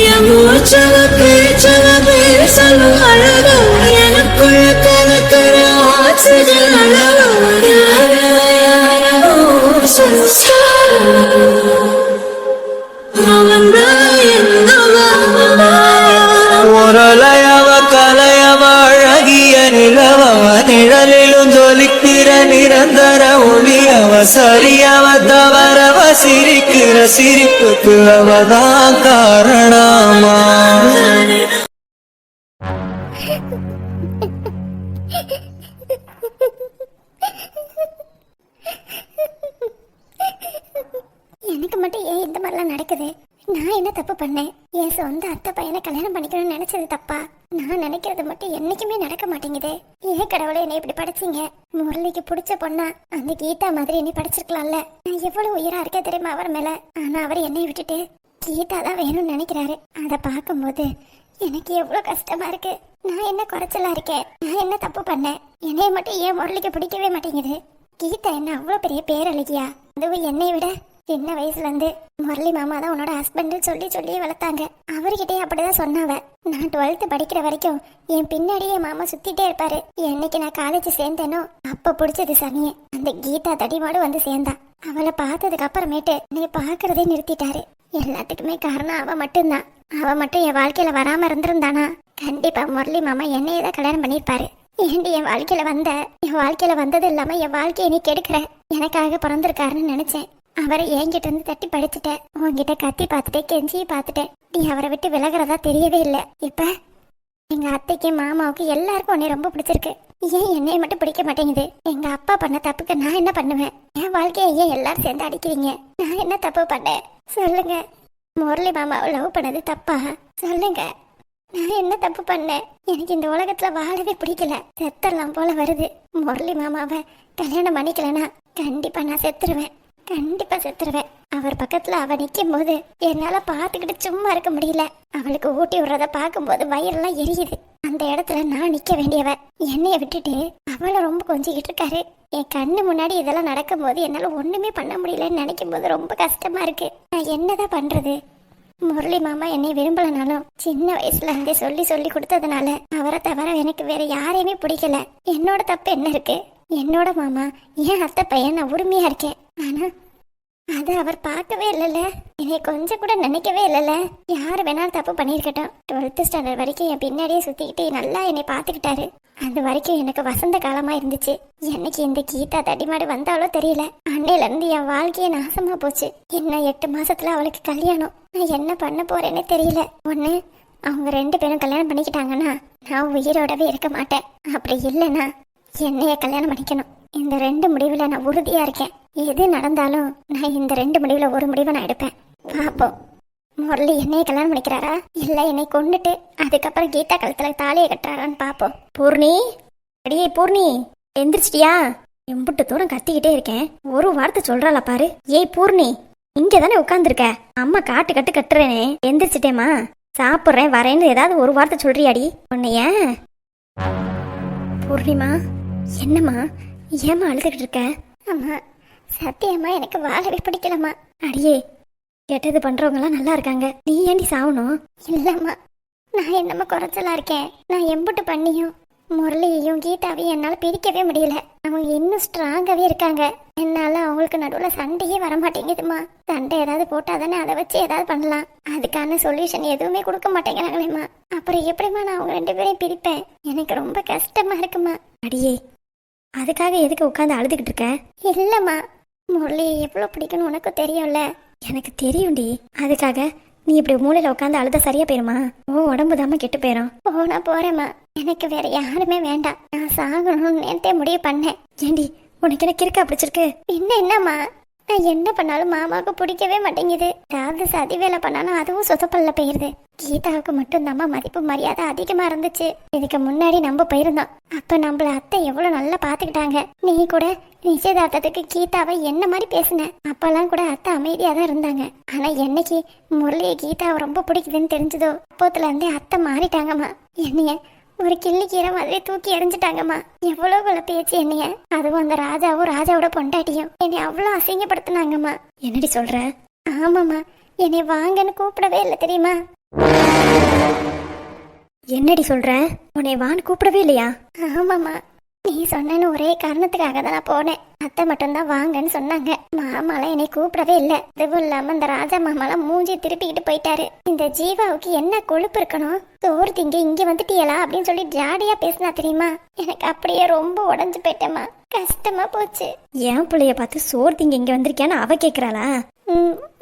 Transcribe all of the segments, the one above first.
என் மூச்சவ பேச்சவ பேசலும் அழகா எனக்குள்ள கலக்கிற ஆக்சிஜன் அளவு முரளையவ கலையவ அழகிய நிலவவ நிழலிலும் ஜொலிக்கிற நிரந்தர ஒளியவ சரியவ தவறவ சிரிக்கிற சிரிப்புக்கு அவதான் காரணமா. எனக்கு மட்டும் ஏன் இந்த மாதிரிலாம் நடக்குது? நான் என்ன தப்பு பண்ணேன்? என் சொந்த அத்தை பையனை கல்யாணம் பண்ணிக்கணும்னு நினைச்சது தப்பா? நான் நினைக்கிறது மட்டும் என்னைக்குமே நடக்க மாட்டேங்குது. ஏன் கடவுளை என்னை இப்படி படைச்சிங்க? முரளிக்கு பிடிச்ச பொண்ணா அந்த கீதா மாதிரி என்னை படைச்சிருக்கலாம்ல. நான் எவ்வளவு உயிரா இருக்கேன் தெரியுமா அவர் மேல. ஆனா அவர் என்னை விட்டுட்டு கீதா தான் வேணும்னு நினைக்கிறாரு. அதை பார்க்கும்போது எனக்கு எவ்வளவு கஷ்டமா இருக்கு. நான் என்ன குறைச்சலா இருக்கேன்? நான் என்ன தப்பு பண்ணேன்? என்னைய மட்டும் ஏன் முரளிக்கு பிடிக்கவே மாட்டேங்குது? கீதா என்ன அவ்வளவு பெரிய பேரழகியா? அதுவும் என்னை விட சின்ன வயசுல இருந்து முரளி மாமா தான் உன்னோட ஹஸ்பண்ட் சொல்லி சொல்லி வளர்த்தாங்க. அவர்கிட்டயே அப்படிதான் சொன்னாவ. நான் 12th படிக்கிற வரைக்கும் என் பின்னாடியே மாமா சுத்திட்டே இருப்பாரு. என்னைக்கு நான் காலேஜ் சேர்ந்தேனோ அப்ப பிடிச்சது சனிய அந்த கீதா தடிமாடு வந்து சேர்ந்தா. அவளை பார்த்ததுக்கு அப்புறமேட்டு என்னை பாக்குறதே நிறுத்திட்டாரு. எல்லாத்துக்குமே காரணம் அவ மட்டும்தான். அவ மட்டும் என் வாழ்க்கையில வராம இருந்திருந்தானா கண்டிப்பா முரளி மாமா என்னையதான் கல்யாணம் பண்ணிருப்பாரு. ஏண்டி என் வாழ்க்கையில வந்தது இல்லாம என் வாழ்க்கையை நீ கெடுக்கிற? எனக்காக பிறந்திருக்காருன்னு நினைச்சேன். அவரை என்கிட்ட இருந்து தட்டி படிச்சுட்டேன். உன்கிட்ட கத்தி பார்த்துட்டேன், கெஞ்சி பார்த்துட்டேன். நீ அவரை விட்டு விலகிறதா தெரியவே இல்லை. இப்ப எங்க அத்தைக்கு மாமாவுக்கு எல்லாருக்கும் உன்னை ரொம்ப பிடிச்சிருக்கு. ஏன் என்னைய மட்டும் பிடிக்க மாட்டேங்குது? எங்க அப்பா பண்ண தப்புக்கு நான் என்ன பண்ணுவேன்? என் வாழ்க்கையை ஏன் எல்லாரும் சேர்ந்து அடிக்கிறீங்க? நான் என்ன தப்பு பண்ணேன் சொல்லுங்க. முரளி மாமாவை லவ் பண்ணது தப்பா? சொல்லுங்க. நான் என்ன தப்பு பண்ணேன்? எனக்கு இந்த உலகத்துல வாழவே பிடிக்கல. செத்தரலாம் போல வருது. முரளி மாமாவை கல்யாணம் பண்ணிக்கலனா கண்டிப்பா நான் செத்துருவேன். கண்டிப்பா செத்துருவேன். அவர் பக்கத்துல அவ நிக்கும் போது என்னால பாத்துக்கிட்டு சும்மா இருக்க முடியல. அவளுக்கு ஊட்டி விடுறத பாக்கும்போது வயிறெல்லாம் எரியுது. அந்த இடத்துல நான் நிக்க வேண்டியவ என்னைய விட்டுட்டு அவளை ரொம்ப கொஞ்சிக்கிட்டு இருக்காரு. என் கண்ணு முன்னாடி இதெல்லாம் நடக்கும் போது என்னால ஒண்ணுமே பண்ண முடியலன்னு நினைக்கும் போது ரொம்ப கஷ்டமா இருக்கு. நான் என்னதான் பண்றது? முரளி மாமா என்னை விரும்பலனாலும் சின்ன வயசுல இருந்தே சொல்லி சொல்லி கொடுத்ததுனால அவரை தவிர எனக்கு வேற யாரையுமே பிடிக்கல. என்னோட தப்பு என்ன இருக்கு? என்னோட மாமா ஏன் அத்தை பையன் நான் உரிமையா இருக்கேன். ஆனா அது அவர் பார்க்கவே இல்லைல்ல. என்னை கொஞ்சம் கூட நினைக்கவே இல்லைல்ல. யார் வேணாலும் தப்பு பண்ணியிருக்கட்டும். 12th ஸ்டாண்டர்ட் வரைக்கும் என் பின்னாடியே சுத்திக்கிட்டு நல்லா என்னை பார்த்துக்கிட்டாரு. அது வரைக்கும் எனக்கு வசந்த காலமா இருந்துச்சு. என்னைக்கு இந்த கீதா தடிமாடு வந்தாலோ தெரியல. அன்னையில இருந்து என் வாழ்க்கையே நாசமா போச்சு. இன்னும் 8 மாசத்துல அவளுக்கு கல்யாணம். நான் என்ன பண்ண போறேன்னு தெரியல. ஒண்ணு அவங்க 2 பேரும் கல்யாணம் பண்ணிக்கிட்டாங்கன்னா நான் உயிரோடவே இருக்க மாட்டேன். அப்படி இல்லைன்னா என்னைய கல்யாணம் பண்ணிக்கணும். இந்த 2 முடிவுல நான் உறுதியா இருக்கேன். எது நடந்தாலும் நான் இந்த 2 முடிவுல ஒரு முடிவை நான் எடுப்பேன். பாப்போம் முரளி என்னைய கல்யாணம் பண்ணிக்கிறாரா இல்ல என்னை கொண்டுட்டு அதுக்கப்புறம் கீதா கழுத்துல தாலியை கட்டுறாரான்னு பாப்போம். பூர்ணி, அடியே பூர்ணி, எந்திரிச்சிட்டியா? எம்புட்டு தூரம் கத்திக்கிட்டே இருக்கேன், ஒரு வார்த்தை சொல்றாளா பாரு. ஏய் பூர்ணி, இங்க தானே உட்காந்துருக்க? அம்மா காட்டு கட்டு கட்டுறேனே. எந்திரிச்சிட்டேமா, சாப்பிட்றேன் வரேன்னு ஏதாவது ஒரு வார்த்தை சொல்றியாடி? உன்னைய பூர்ணிமா, என்னம்மா ஏமா அழுதுகிட்டு இருக்க? அம்மா சத்தியம்மா எனக்கு வாழவே பிடிக்கலம்மா. அடியே, கெட்டது பண்றவங்கலாம் நல்லா இருக்காங்க, நீ ஏண்டி சாவணும்? இல்லம்மா, நான் என்னம்மா குறைச்சலா இருக்கேன்? நான் எம்புட்டு பண்ணியும் முரளியையும் கீதாவையும் என்னால பிரிக்கவே முடியல. அவங்க இன்னும் ஸ்ட்ராங்காவே இருக்காங்க. என்னால அவங்களுக்கு நடுவுல சண்டையே வரமாட்டேங்குதுமா. சண்டை ஏதாவது போட்டாதானே அதை வச்சு ஏதாவது பண்ணலாம். அதுக்கான சொல்யூஷன் எதுவுமே கொடுக்க மாட்டேங்கிறாங்களேம்மா. அப்புறம் எப்படிமா நான் அவங்க 2 பேரையும் பிரிப்பேன்? எனக்கு ரொம்ப கஷ்டமா இருக்குமா. அடியே, அதுக்காக எதுக்கு உட்காந்து அழுதுகிட்டு இருக்க? இல்லம்மா, முரளியை எவ்வளவு பிடிக்கும்னு உனக்கு தெரியும்ல. எனக்கு தெரியும்டி. அதுக்காக நீ இப்படி மூளையில உட்காந்து அழுத சரியா போயிருமா? உன் உடம்பு தாம கெட்டு போயிரும். போனா போறேம்மா, எனக்கு வேற யாருமே வேண்டாம். நான் சாகணும்னு நேரத்தே முடிவு பண்ணேன். ஏண்டி, உனக்கு என்ன கிறுக்கா பிடிச்சிருக்கு? என்னம்மா, நான் என்ன பண்ணாலும் மாமாவுக்கு பிடிக்கவே மாட்டேங்குது. ஏதாவது சதி வேலை பண்ணாலும் அதுவும் சொதப்பல்ல போயிருது. கீதாவுக்கு மட்டும் நம்ம மதிப்பு மரியாதை அதிகமா இருந்துச்சு. இதுக்கு முன்னாடி நம்ம போயிருந்தோம். அப்ப நம்மள அத்தை எவ்வளவு நல்லா பாத்துக்கிட்டாங்க. நீ கூட நிச்சயதார்த்தத்துக்கு கீதாவை என்ன மாதிரி பேசின. அப்பெல்லாம் கூட அத்தை அமைதியா தான் இருந்தாங்க. ஆனா என்னைக்கு முரளியை கீதாவை ரொம்ப பிடிக்குதுன்னு தெரிஞ்சதோ அப்போத்துல இருந்தே அத்தை மாறிட்டாங்கம்மா. என்னைய ஒரு கிள்ளி கீரை மாதிரி தூக்கி எறிஞ்சிட்டாங்கம்மா. எவ்வளவு குள்ள பேச்சு என்னைய. அதுவும் அந்த ராஜாவும் ராஜாவோட பொண்டாட்டியும் என்னை அவ்வளவு அசிங்கப்படுத்தினாங்கம்மா. என்னடி சொல்ற? ஆமாம்மா, என்னை வாங்கன்னு கூப்பிடவே இல்லை தெரியுமா. என்னடி சொல்ற? உன்னை வான்னு கூப்பிடவே இல்லையா? ஆமாம்மா, நீ சொன்னேன்னு ஒரே காரணத்துக்காக தான் நான் போனேன். அத்தை மட்டும்தான் வாங்கன்னு சொன்னாங்க. மாமாலாம் என்னை கூப்பிடவே இல்லை. இதுவும் இல்லாம இந்த ராஜா மாமாலாம் மூஞ்சி திருப்பிக்கிட்டு போயிட்டாரு. இந்த ஜீவாவுக்கு என்ன கொழுப்பு இருக்கணும்? சோறு திங்க இங்க வந்துட்டியலா அப்படின்னு சொல்லி ஜாடியா பேசினா தெரியுமா? எனக்கு அப்படியே ரொம்ப உடஞ்சு போயிட்டேம்மா. கஷ்டமா போச்சு. என் பிள்ளைய பார்த்து சோறு திங்க இங்க வந்திருக்கியான்னு அவ கேக்குறாளா?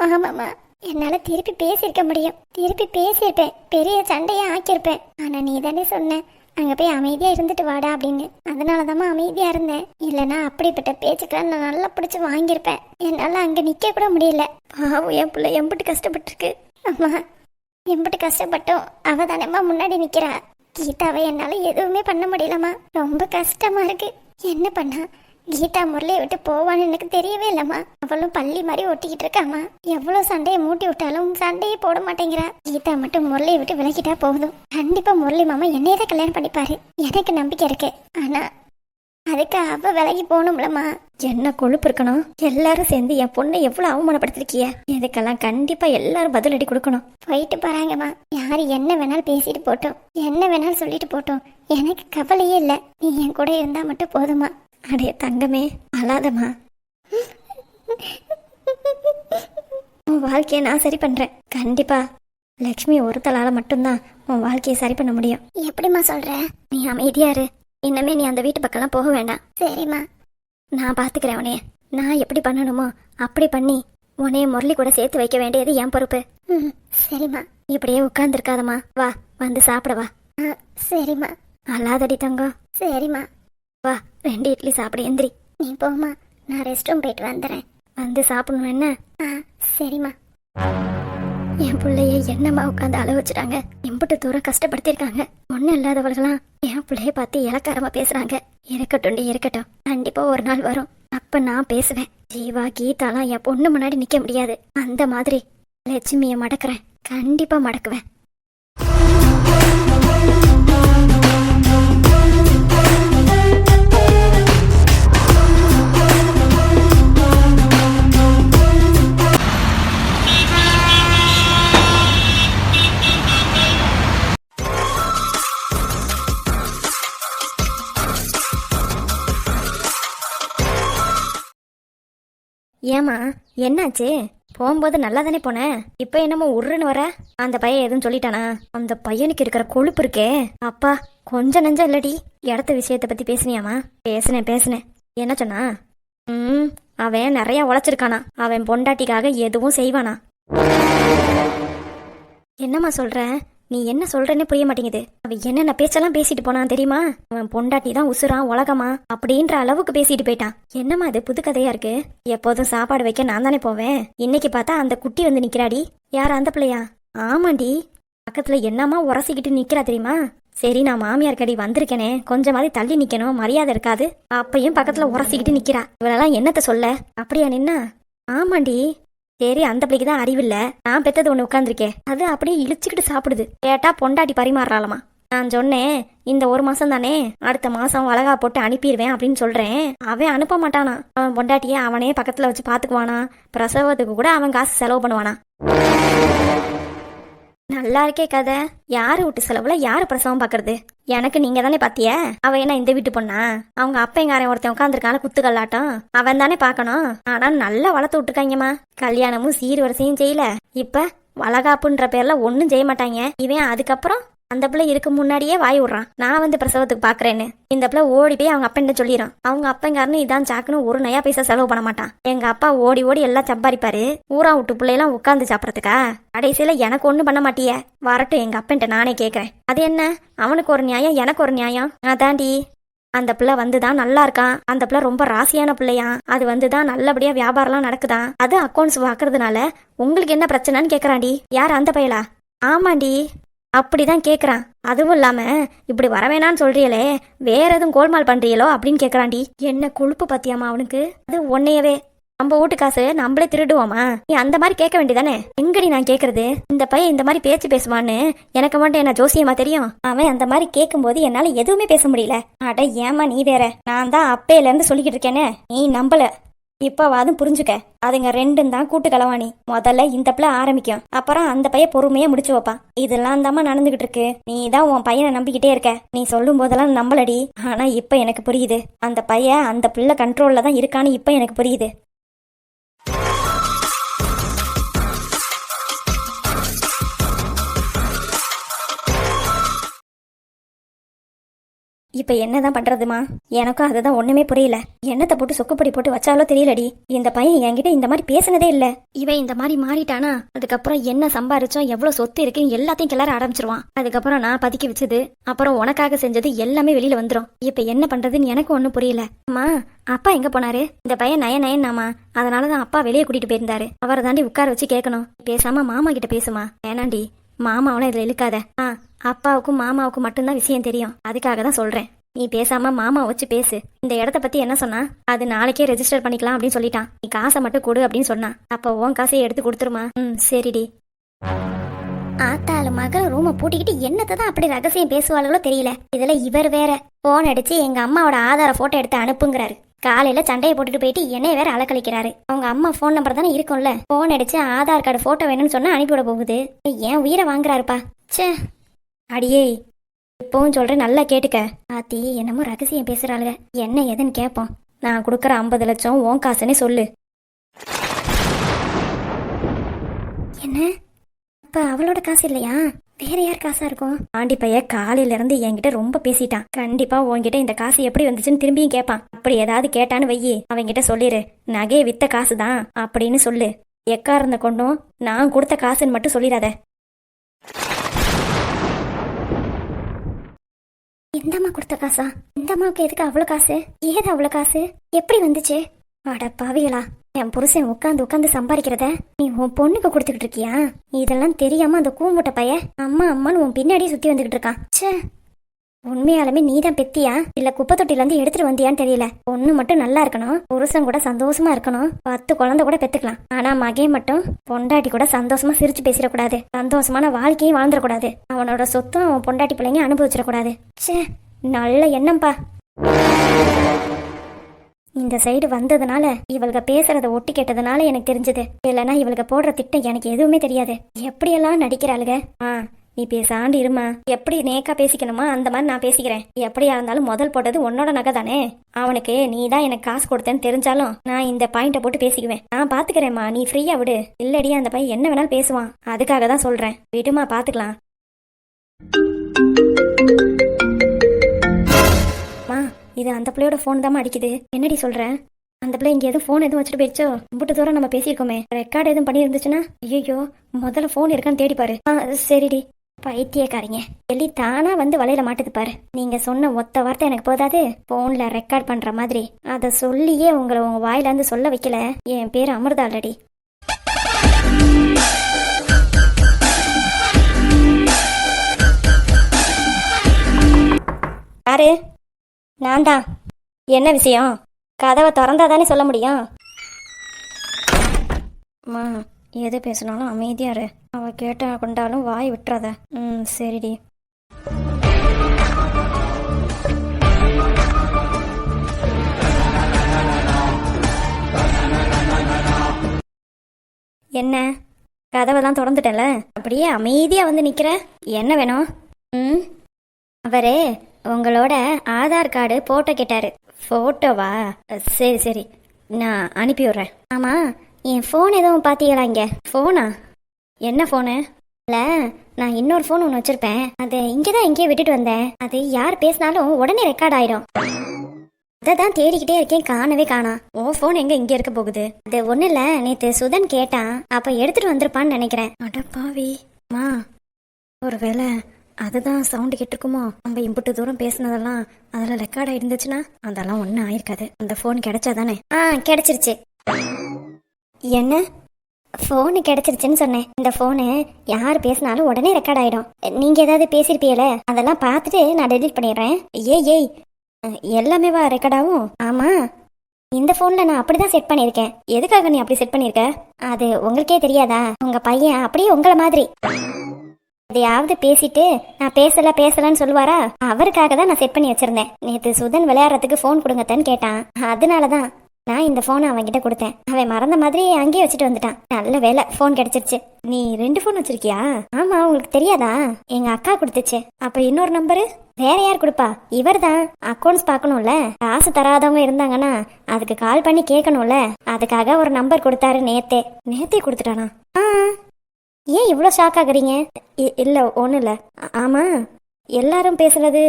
ஆமாம்மா, என்னால திருப்பி பேசியிருக்க முடியும். திருப்பி பேசியிருப்பேன், பெரிய சண்டையா ஆக்கியிருப்பேன். ஆனா நீ தானே சொன்ன அங்க போய் அமைதியா இருந்துட்டு வாடா அப்படின்னு. அதனாலதாம்மா அமைதியா இருந்தேன். இல்லைன்னா அப்படிப்பட்ட பேச்சுக்கெல்லாம் நான் நல்லா பிடிச்சி வாங்கியிருப்பேன். என்னால அங்க நிக்க கூட முடியல. பாவம் என் பிள்ளை எம்பிட்டு கஷ்டப்பட்டிருக்கு. அம்மா, எம்பிட்டு கஷ்டப்பட்டோம் அவ தானேம்மா முன்னாடி நிக்கிறா. கீதாவை என்னால எதுவுமே பண்ண முடியலம்மா. ரொம்ப கஷ்டமா இருக்கு. என்ன பண்ணா கீதா முரளியை விட்டு போவான்னு எனக்கு தெரியவே இல்லம்மா. அவளும் பள்ளி மாதிரி ஒட்டிக்கிட்டு இருக்காமா. எவ்வளவு சண்டையை மூட்டி விட்டாலும் சண்டையே போட மாட்டேங்கிறா. கீதா மட்டும் முரளியை விட்டு விலகிட்டா போதும். கண்டிப்பா முரளி மாமா என்னையதான் கல்யாணம் பண்ணிப்பாரு. எனக்கு நம்பிக்கை இருக்கு. ஆனா அதுக்கு அவ விலகி போகணும்லம்மா. என்ன கொழுப்பு இருக்கணும்? எல்லாரும் சேர்ந்து என் பொண்ணை எவ்வளவு அவமானப்படுத்திருக்கிய. இதுக்கெல்லாம் கண்டிப்பா எல்லாரும் பதிலடி கொடுக்கணும். போயிட்டு போறாங்கம்மா. யாரு என்ன வேணாலும் பேசிட்டு போட்டோம், என்ன வேணாலும் சொல்லிட்டு போட்டோம். எனக்கு கவலையே இல்லை. நீ என் கூட இருந்தா மட்டும் போதுமா. அடே தங்கமே, அழாதம்மா. உன் வாழ்க்கையை நான் சரி பண்றேன். கண்டிப்பா லக்ஷ்மி ஒருத்தலால மட்டும்தான் உன் வாழ்க்கையை சரி பண்ண முடியும். எப்படிம்மா சொல்ற? நீ அமைதியா இரு. இன்னமே நீ அந்த வீட்டு பக்கம்லாம் போக வேண்டாம். சரிம்மா, நான் பாத்துக்கிறேன் உனைய. நான் எப்படி பண்ணணுமோ அப்படி பண்ணி உனைய முரளி கூட சேர்த்து வைக்க வேண்டியது என் பொறுப்பு. சரிம்மா. இப்படியே உட்கார்ந்துருக்காதம்மா. வா, வந்து சாப்பிட வா. சரிம்மா. அழாதடி தங்கம். சரிம்மா. வா, 2 இட்லி சாப்பிட எந்திரி. நீ போமா, நான் ரெஸ்ட் ரூம் போயிட்டு வந்துடுறேன். வந்து சாப்பிடணும் என்ன? சரிம்மா. என் பிள்ளைய என்னம்மா உட்காந்து அழ வச்சுட்டாங்க. எம்பிட்டு தூரம் கஷ்டப்படுத்திருக்காங்க. ஒன்னும் இல்லாதவர்களாம் என் பிள்ளைய பார்த்து இலக்காரமா பேசுறாங்க. இருக்கட்டும், இருக்கட்டும். கண்டிப்பா ஒரு நாள் வரும், அப்ப நான் பேசுவேன். ஜீவா கீதாலாம் என் பொண்ணு முன்னாடி நிக்க முடியாது. அந்த மாதிரி லட்சுமிய மடக்குறேன். கண்டிப்பா மடக்குவேன். ஏமா, என்னாச்சு? போகும்போது நல்லா தானே போனேன். இப்ப என்னமோ உருன்னு வர? அந்த பையன் எதுவும் சொல்லிட்டானா? அந்த பையனுக்கு இருக்கிற கொழுப்பு இருக்கே அப்பா, கொஞ்சம் நஞ்சம் இல்லடி. இடத்த விஷயத்தை பத்தி பேசுனியாமா? பேசுனேன். என்ன சொன்னா? அவன் நிறைய உழைச்சிருக்கானா. அவன் பொண்டாட்டிக்காக எதுவும் செய்வானா? என்னம்மா சொல்ற? நீ என்ன சொல்றேன்னு புரிய மாட்டேங்குது. அவன் என்னென்ன பேச்செல்லாம் பேசிட்டு போனான் தெரியுமா? அவன் பொண்டாட்டி தான் உசுரான் உலகமா அப்படின்ற அளவுக்கு பேசிட்டு போயிட்டான். என்னம்மா அது புது கதையா இருக்கு? எப்போதும் சாப்பாடு வைக்க நான் தானே போவேன். இன்னைக்கு பார்த்தா அந்த குட்டி வந்து நிக்கிறாடி. யார் அந்த பிள்ளையா? ஆமாண்டி, பக்கத்துல என்னம்மா உரசிக்கிட்டு நிக்கிறா தெரியுமா? சரி, நான் மாமியார் கடி வந்திருக்கேனே, கொஞ்சமாதிரி தள்ளி நிக்கணும், மரியாதை இருக்காது. அப்பையும் பக்கத்துல உரசிக்கிட்டு நிக்கிறா. இவளெல்லாம் என்னத்த சொல்ல? அப்படியா நின்னா? ஆமாண்டி. சரி, அந்த பிள்ளைக்கு தான் அறிவில்ல. நான் பெத்தது ஒண்ணு உட்காந்துருக்கேன், அது அப்படியே இழிச்சுக்கிட்டு சாப்பிடுது. கேட்டா பொண்டாட்டி பரிமாறாளாமா. நான் சொன்னேன், இந்த 1 மாசம் தானே, அடுத்த மாசம் வளகா போட்டு அனுப்பிடுவேன் அப்படின்னு சொல்றேன். அவன் அனுப்ப மாட்டானா. அவன் பொண்டாட்டிய அவனே பக்கத்துல வச்சு பாத்துக்குவானா. பிரசவத்துக்கு கூட அவன் காசு செலவு பண்ணுவானா. நல்லா இருக்கே கதை. யாரு வீட்டு செலவுல யாரு பிரசவம் பாக்குறது? எனக்கு நீங்க தானே பாத்திய. அவ என்ன இந்த வீட்டு பொண்ணா? அவங்க அப்பங்காரன் ஒருத்தன் உட்காந்துருக்கான குத்துக்கல்லாட்டம், அவன் தானே பாக்கணும். ஆனா நல்லா வளர்த்து விட்டுருக்காங்கம்மா. கல்யாணமும் சீர்வரிசையும் செய்யல. இப்ப வளகாப்புன்ற பேர்ல ஒன்னும் செய்ய மாட்டாங்க. இவன் அதுக்கப்புறம் அந்த பிள்ளை இருக்கு முன்னாடியே வாய் விடுறான், நான் வந்து பிரசவத்துக்கு பாக்குறேன்னு. இந்த பிள்ளை ஓடி போய் அவங்க அப்பன்ட்ட சொல்லிடும். அவங்க அப்பங்காரன்னு இதான் சாக்குன்னு 1 நயா பைசா செலவு பண்ண மாட்டான். எங்க அப்பா ஓடி ஓடி எல்லாம் சம்பாரிப்பாரு. ஊரா விட்டு பிள்ளையெல்லாம் உட்காந்து சாப்பிடறதுக்கா? கடைசியில எனக்கு ஒண்ணு பண்ண மாட்டிய. வரட்டும், எங்க அப்பன்ட்ட நானே கேக்குறேன். அது என்ன, அவனுக்கு ஒரு நியாயம் எனக்கு ஒரு நியாயம். அதாண்டி, அந்த பிள்ளை வந்துதான் நல்லா இருக்கான். அந்த பிள்ளை ரொம்ப ராசியான பிள்ளையா. அது வந்துதான் நல்லபடியா வியாபாரம்லாம் நடக்குதான். அது அக்கௌண்ட்ஸ் பாக்குறதுனால உங்களுக்கு என்ன பிரச்சனைன்னு கேக்குறாண்டி. யார் அந்த பையலா? ஆமாண்டி, அப்படிதான் கேக்குறான். அதுவும் இல்லாம இப்படி வரவேணான்னு சொல்றீங்களே, வேற எதுவும் கோல்மால் பண்றீங்களோ அப்படின்னு கேக்குறாண்டி. என்ன கொழுப்பு பத்தியாமா அவனுக்கு? அது உன்னையவே நம்ம வீட்டு காசு நம்மளே திருடுவோமா? நீ அந்த மாதிரி கேட்க வேண்டியதானே? எங்கடி நான் கேக்குறது? இந்த பையன் இந்த மாதிரி பேச்சு பேசுவான்னு எனக்கு மட்டும் என்ன ஜோசியமா தெரியும்? அவன் அந்த மாதிரி கேட்கும்போது என்னால எதுவுமே பேச முடியல. அட ஏமா நீ வேற, நான் தான் அப்பையில இருந்து சொல்லிக்கிட்டு இருக்கேனே, நீ நம்பல. இப்பவாதும் புரிஞ்சுக்க. அதுங்க ரெண்டும் தான் கூட்டு களவாணி. முதல்ல இந்த பிள்ளை ஆரம்பிக்கும், அப்புறம் அந்த பையன் பொறுமையா முடிச்சு வைப்பான். இதெல்லாம் தாம்மா நடந்துகிட்டு இருக்கு. நீ தான் உன் பையனை நம்பிக்கிட்டே இருக்க. நீ சொல்லும் போதெல்லாம் நம்பலடி. ஆனா இப்ப எனக்கு புரியுது, அந்த பையன் அந்த பிள்ளை கண்ட்ரோல்ல தான் இருக்கான்னு இப்ப எனக்கு புரியுது. இப்ப என்னதான் பண்றதுமா? எனக்கும் அதுதான் ஒண்ணுமே புரியல. என்னத்தை போட்டு சொக்குப்படி போட்டு வச்சாலோ தெரியலடி. இந்த பையன் என்கிட்ட இந்த மாதிரி பேசினதே இல்ல. இவன் இந்த மாதிரி மாறிட்டானா அதுக்கப்புறம் என்ன சம்பாரிச்சோம், எவ்வளவு சொத்து இருக்கு எல்லாத்தையும் கிளற ஆரம்பிச்சிருவான். அதுக்கப்புறம் நான் பதுக்கி வச்சது, அப்புறம் உனக்காக செஞ்சது எல்லாமே வெளியில வந்துரும். இப்ப என்ன பண்றதுன்னு எனக்கு ஒண்ணும் புரியல. அம்மா, அப்பா எங்க போனாரு? இந்த பையன் நயனாமா, அதனாலதான் அப்பா வெளியே கூட்டிட்டு போயிருந்தாரு. அவரை தாண்டி உட்கார வச்சு கேட்கணும். பேசாம மாமா கிட்ட பேசுமா. வேணாண்டி, மாமாவெல்லாம் இதுல இழுக்காத. அப்பாவுக்கும் மாமாவுக்கும் மட்டும்தான் விஷயம் தெரியும். அதுக்காக தான் சொல்றேன். நீ பேசாம மாமா வச்சு பேசு. இந்த இடத்த பத்தி என்ன சொன்னா? அது நாளைக்கே ரெஜிஸ்டர் பண்ணிக்கலாம் அப்படின்னு சொல்லிட்டான். நீ காசை மட்டும் கொடு அப்படின்னு சொன்னா. அப்ப உன் காசையை எடுத்து கொடுத்துருமா? சரிடி. ஆத்தாளு மகள் ரூமை பூட்டிக்கிட்டு என்னத்தான் அப்படி ரகசியம் பேசுவாளோ தெரியல. இதுல இவர் வேற போன் அடிச்சு எங்க அம்மாவோட ஆதார போட்டோ எடுத்து அனுப்புங்கிறாரு. காலையில சண்டையை போட்டுட்டு போயிட்டு என்னைய வேற அலக்கழிக்கிறாரு. அவங்க அம்மா போன் நம்பர் தானே இருக்கும்ல, போன் அடிச்சு ஆதார் கார்டு போட்டோ வேணும்னு சொன்னா அனுப்பிவிட போகுது. ஏன் உயிரை வாங்குறாருப்பா. சே அடியே, இப்பவும் சொல்றேன், நல்லா கேட்டுக்க. ஆத்தி என்னமோ ரகசியம் பேசுறாளுங்க. என்ன எதுன்னு கேட்போம். நான் கொடுக்குற 50 லட்சம் உன் காசுன்னு சொல்லு. என்ன? அப்ப அவளோட காசு இல்லையா? வேற யார் காசா இருக்கும்? ஆண்டி பைய காலையில இருந்து என்கிட்ட ரொம்ப பேசிட்டான். கண்டிப்பா உன்கிட்ட இந்த காசு எப்படி வந்துச்சுன்னு திரும்பியும் கேட்பான். அப்படி ஏதாவது கேட்டான்னு வையி, அவங்கிட்ட சொல்லிரு நகையை வித்த காசுதான் அப்படின்னு சொல்லு. எக்காரந்த கொண்டும் நான் கொடுத்த காசுன்னு மட்டும் சொல்லிடாத. இந்தம்மா கொடுத்த காசா? இந்த அம்மாவுக்கு எதுக்கு அவ்வளவு காசு? ஏது அவ்வளவு காசு? எப்படி வந்துச்சு? அட பாவிகளா, என் புருஷன் உட்காந்து சம்பாதிக்கிறத நீ உன் பொண்ணுக்கு கொடுத்துக்கிட்டு இருக்கியா? இதெல்லாம் தெரியாம அந்த கூமுட்ட பைய அம்மா அம்மான்னு உன் பின்னாடியே சுத்தி வந்துகிட்டு இருக்கான். ச்சே, உண்மையாலுமே நீ தான் பெத்தியா இல்ல குப்பை தொட்டில இருந்து எடுத்துட்டு வந்தியான்னு தெரியல. பொண்ணு மட்டும் நல்லா இருக்கணும், புருஷன் கூட சந்தோஷமா இருக்கணும், 10 குழந்தை கூட பெத்துக்கலாம். ஆனா மகன் மட்டும் பொண்டாட்டி கூட சந்தோஷமா சிரிச்சு பேசிடக்கூடாது, சந்தோஷமான வாழ்க்கையும் வாழ்ந்துடக்கூடாது, அவனோட சொத்தும் அவன் பொண்டாட்டி பிள்ளைங்க அனுபவிச்சிடக்கூடாது. ச்சே, நல்ல எண்ணம்பா. இந்த சைடு வந்ததுனால இவளுக்கு பேசுறத ஒட்டி கேட்டதுனால எனக்கு தெரிஞ்சது. இல்லைன்னா இவளுக்கு போடுற திட்டம் எனக்கு எதுவுமே தெரியாது. எப்படியெல்லாம் நடிக்கிறாளுங்க. நீ பேசாண்டு இருமா. எப்படி நேக்கா பேசிக்கணுமா அந்த மாதிரி நான் பேசிக்கிறேன். எப்படியா இருந்தாலும் முதல் போட்டது உன்னோட நகை தானே. அவனுக்கு நீ தான் எனக்கு காசு கொடுத்தேன்னு தெரிஞ்சாலும் நான் இந்த பாயிண்ட போட்டு பேசிக்குவேன். நான் பாத்துக்கிறேம்மா, நீ ஃப்ரீயா விடு. இல்லடி அந்த பையன் என்ன வேணாலும் பேசுவான். அதுக்காக தான் சொல்றேன், விடுமா, பாத்துக்கலாம். இது அந்த பிள்ளையோட போன் தான் அடிக்குது. என்னடி சொல்ற? அந்த பிள்ளை இங்க எதுவும் போன் எதுவும் வச்சுட்டு போயிடுச்சோ? இம்புட்டு தூரம் நம்ம பேசியிருக்கோமே, ரெக்கார்டு எதுவும் பண்ணி இருந்துச்சுன்னா? ஐயோ, முதல்ல போன் இருக்கான்னு தேடி பாரு. சரிடி. பைத்தியக்காரிங்க எல்லி தானா வந்து வலையில மாட்டுது பாரு. நீங்க சொன்ன ஒத்த வார்த்தை எனக்கு போதாது, போன்ல ரெக்கார்ட் பண்ற மாதிரி அத சொல்லியே உங்களை உங்க வாயில இருந்து சொல்ல வைக்கல. என் பேரு அமிர்தா இல்லடி. யாரு? நான் தான். என்ன விஷயம்? கதவை திறந்தாதானே சொல்ல முடியும். எது பேசினாலும் அமைதியா இரு. அவ கேட்டா கொண்டாலும் வாய் விட்டுறாத. சரிடி. என்ன? கதவை தான் திறந்துட்டல, அப்படியே அமைதியா வந்து நிக்கிற. என்ன வேணும்? அவரு உங்களோட ஆதார் கார்டு போட்டோ கேட்டாரு. போட்டோவா? சரி சரி, நான் அனுப்பி விடுறேன். ஆமா, என் ஃபோன் எதுவும் பாத்தீங்களா? இங்க ஃபோனா? என்ன ஃபோனு? இல்ல, நான் இன்னொரு ஃபோன் ஒன்று வச்சிருப்பேன். அது இங்கதான் எங்கேயோ விட்டுட்டு வந்தேன். அது யார் பேசினாலும் உடனே ரெக்கார்ட் ஆயிடும். அதை தான் தேடிக்கிட்டே இருக்கேன், காணவே காணா. உன் ஃபோன் எங்க இங்க இருக்க போகுது? அது ஒன்றும் இல்லை, நேற்று சுதன் கேட்டான், அப்போ எடுத்துட்டு வந்திருப்பான்னு நினைக்கிறேன். அடப்பாவி மா, ஒருவேளை அதுதான் சவுண்டு கேட்டிருக்குமோ? நம்ம இம்புட்டு தூரம் பேசினதெல்லாம் அதில் ரெக்கார்ட் ஆயிருந்துச்சுன்னா அதெல்லாம் ஒன்றும் ஆயிருக்காது. அந்த ஃபோன் கிடைச்சாதானே? கிடைச்சிருச்சு. என்ன? ஃபோனு கிடைச்சிருச்சுன்னு சொன்னேன். இந்த ஃபோனு யார் பேசினாலும் உடனே ரெக்கார்ட் ஆயிடும். நீங்க ஏதாவது பேசியிருப்பீல, அதெல்லாம் பார்த்துட்டு நான் டெலிட் பண்ணிடுறேன். ஏய் எல்லாமே வா ரெக்கார்ட் ஆகும். ஆமா, இந்த ஃபோன்ல நான் அப்படிதான் செட் பண்ணியிருக்கேன். எதுக்காக நீ அப்படி செட் பண்ணியிருக்க? அது உங்களுக்கே தெரியாதா? உங்க பையன் அப்படியே உங்களை மாதிரி எதையாவது பேசிட்டு நான் பேசலன்னு சொல்லுவாரா? அவருக்காக தான் நான் செட் பண்ணி வச்சிருந்தேன். நேற்று சுதன் விளையாடுறதுக்கு ஃபோன் கொடுங்கத்தன்னு கேட்டான். அதனாலதான் நான் இந்த போனை அவன்கிட்ட கொடுத்தேன். அவன் மறந்த மாதிரி அங்கேயே வச்சுட்டு வந்துட்டான். நல்ல வேலை போன் கிடைச்சிருச்சு. நீ 2 போன் வச்சிருக்கியா? ஆமா, உங்களுக்கு தெரியாதா? எங்க அக்கா கொடுத்துச்சு. அப்ப இன்னொரு நம்பரு வேற யார் கொடுப்பா? இவர் தான். அக்கௌண்ட்ஸ் பார்க்கணும்ல, காசு தராதவங்க இருந்தாங்கன்னா அதுக்கு கால் பண்ணி கேட்கணும்ல, அதுக்காக ஒரு நம்பர் கொடுத்தாரு. நேத்தே கொடுத்துட்டானா? ஏன் இவ்வளோ ஷாக் ஆகுறீங்க? இல்லை ஒன்றும் இல்லை. ஆமாம், எல்லாரும் பேசுறது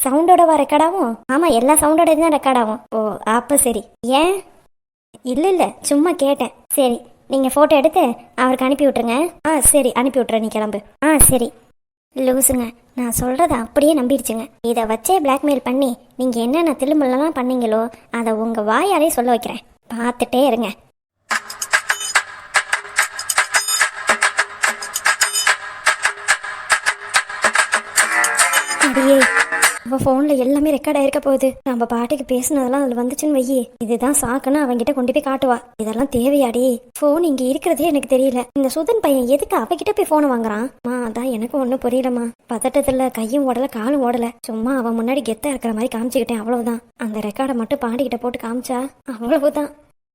சவுண்டோட ரெக்கார்ட் ஆகும். ஆமாம், எல்லா சவுண்டோட தான் ரெக்கார்ட் ஆகும். ஓ அப்போ சரி. ஏன்? இல்லை சும்மா கேட்டேன். சரி, நீங்கள் ஃபோட்டோ எடுத்து அவருக்கு அனுப்பி விட்ருங்க. சரி, அனுப்பி விட்றேன், நீ கிளம்பு. சரி. லூசுங்க, நான் சொல்கிறத அப்படியே நம்பிடுச்சுங்க. இதை வச்சே பிளாக்மெயில் பண்ணி நீங்கள் என்னென்ன திரும்பலாம் பண்ணீங்களோ அதை உங்கள் வாயாலே சொல்ல வைக்கிறேன். பார்த்துட்டே இருங்க. அடியே, அவன் ஃபோனில் எல்லாமே ரெக்கார்ட் ஆயிருக்க போகுது. நம்ம பாட்டுக்கு பேசினதெல்லாம் அதில் வந்துச்சுன்னு வையி, இதுதான் சாக்குன்னு அவன்கிட்ட கொண்டு போய் காட்டுவா. இதெல்லாம் தேவையாடி? ஃபோன் இங்கே இருக்கிறதே எனக்கு தெரியல. இந்த சுதன் பையன் எதுக்கு அவகிட்ட போய் ஃபோனை வாங்குறான்? அதான் எனக்கும் ஒன்றும் புரியலம்மா. பதட்டத்தில் கையும் ஓடலை காலும் ஓடலை. சும்மா அவன் முன்னாடி கெத்தாக இருக்கிற மாதிரி காமிச்சுக்கிட்டேன், அவ்வளவுதான். அந்த ரெக்கார்டை மட்டும் பாண்டிக்கிட்ட போட்டு காமிச்சா அவ்வளவுதான்.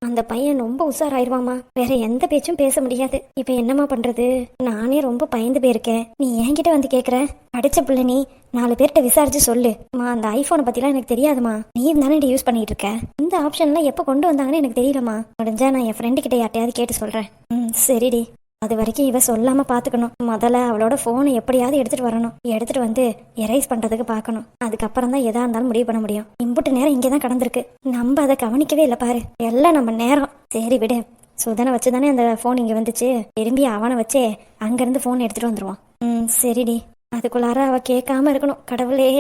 அந்த பையன் ரொம்ப உஷாராயிருவாமா. வேற எந்த பேச்சும் பேச முடியாது. இப்ப என்னமா பண்றது? நானே ரொம்ப பயந்து போயிருக்கேன். நீ என்கிட்ட வந்து கேக்குற? படிச்ச பிள்ளை நீ, 4 பேர்கிட்ட விசாரிச்சு சொல்லு. அந்த ஐபோனை பத்திலாம் எனக்கு தெரியாதுமா. நீ தானே யூஸ் பண்ணிட்டு இருக்க. இந்த ஆப்ஷன்லாம் எப்ப கொண்டு வந்தாங்கன்னு எனக்கு தெரியலமா. முடிஞ்சா நான் என் ஃப்ரெண்டு கிட்ட யார்ட்டையாவது கேட்டு சொல்றேன். சரிடி. அது வரைக்கும் இவ சொல்லாம பாத்துக்கணும். முதல்ல அவளோட போனை எப்படியாவது எடுத்துட்டு வரணும். எடுத்துட்டு வந்து எரேஸ் பண்றதுக்கு பார்க்கணும். அதுக்கப்புறம் தான் எதா இருந்தாலும் முடிவு பண்ண முடியும். இம்புட்டு நேரம் இங்கதான் கடந்திருக்கு, நம்ம அதை கவனிக்கவே இல்லை பாரு. எல்லாம் நம்ம நேரம். சரி விடு. சுதனை வச்சுதானே அந்த போன் இங்க வந்துச்சு. திரும்பி அவனை வச்சே அங்கிருந்து போன் எடுத்துட்டு வந்துருவான். சரிடி. அதுக்குள்ளார அவ கேட்காம இருக்கணும். கடவுளே.